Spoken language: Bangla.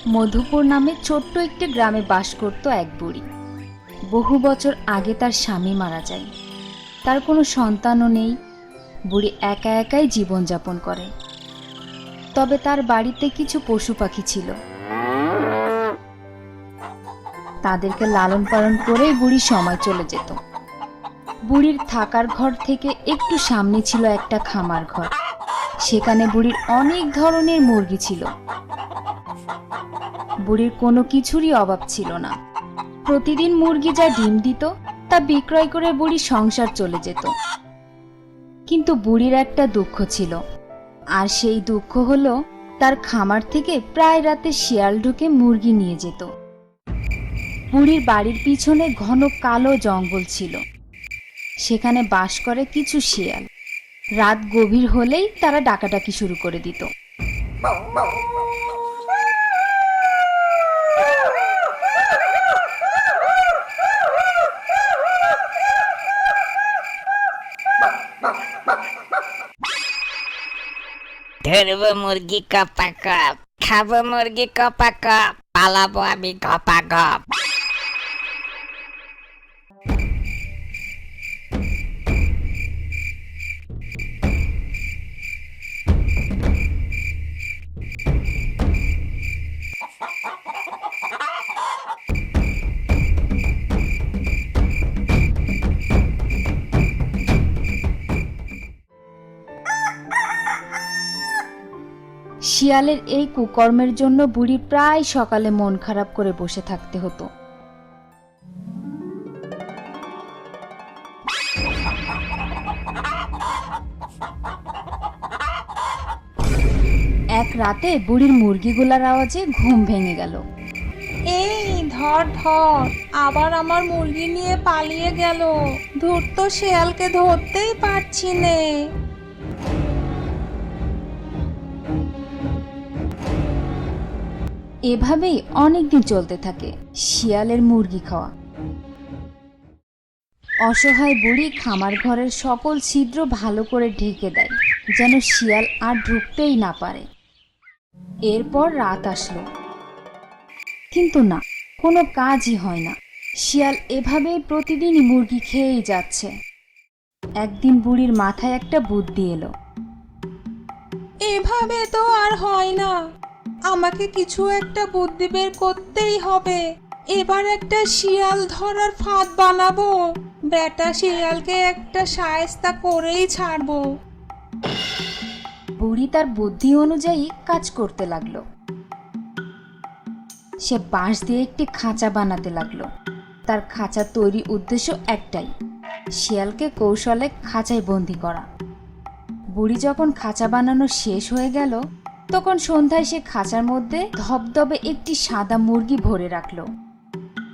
মধুপুর নামে ছোট্ট একটি গ্রামে বাস করত এক বুড়ি। বহু বছর আগে তার স্বামী মারা যায়। তার কোনো সন্তানও নেই। বুড়ি একা একাই জীবনযাপন করে। তবে তার বাড়িতে কিছু পশু পাখি ছিল। তাদেরকে লালন পালন করেই বুড়ির সময় চলে যেত। বুড়ির থাকার ঘর থেকে একটু সামনে ছিল একটা খামার ঘর। সেখানে বুড়ির অনেক ধরনের মুরগি ছিল। বুড়ির কোনো কিছুরই অভাব ছিল না। প্রতিদিন মুরগি যা ডিম দিত তা বিক্রয় করে বুড়ির সংসার চলে যেত। কিন্তু বুড়ির একটা দুঃখ ছিল, আর সেই দুঃখ হলো তার খামার থেকে প্রায় রাতে শিয়াল ঢুকে মুরগি নিয়ে যেত। বুড়ির বাড়ির পিছনে ঘন কালো জঙ্গল ছিল। সেখানে বাস করে কিছু শিয়াল। রাত গভীর হলেই তারা ডাকাডাকি শুরু করে দিত। ধরবো মুরগি কপা কপ, খাবো মুরগি কপা কপ, পালাবো আমি গপা গপ। শিয়ালের এই কুকর্মের জন্য বুড়ি প্রায় সকালে মন খারাপ করে বসে থাকতে হতো। এক রাতে বুড়ির মুরগিগুলার আওয়াজে ঘুম ভেঙে গেল। এই ধর ধর, আবার আমার মুরগি নিয়ে পালিয়ে গেল। ধূর্ত শেয়ালকে ধরতেই পারছি নে। এভাবেই অনেকদিন চলতে থাকে শিয়ালের মুরগি খাওয়া। অসহায় বুড়ি খামার ঘরের সকল ছিদ্র ভালো করে ঢেকে দেয়, যেন শিয়াল আর ঢুকতেই না পারে। এরপর রাত আসলো, কিন্তু না, কোনো কাজই হয় না। শিয়াল এভাবেই প্রতিদিনই মুরগি খেয়েই যাচ্ছে। একদিন বুড়ির মাথায় একটা বুদ্ধি এলো। এভাবে তো আর হয় না, আমাকে কিছু একটা বুদ্ধি বের করতেই হবে। এবার একটা শিয়াল ধরার ফাঁদ বানাবো। বেটা শিয়ালকে একটা শায়েস্তা করেই ছাড়বো। বুড়ি তার বুদ্ধি অনুযায়ী কাজ করতে লাগলো। সে বাঁশ দিয়ে একটি খাঁচা বানাতে লাগলো। তার খাঁচা তৈরির উদ্দেশ্য একটাই, শিয়ালকে কৌশলে খাঁচায় বন্দি করা। বুড়ি যখন খাঁচা বানানো শেষ হয়ে গেল, তখন সন্ধ্যায় সে খাঁচার মধ্যে ধবধবে একটি সাদা মুরগি ভরে রাখলো।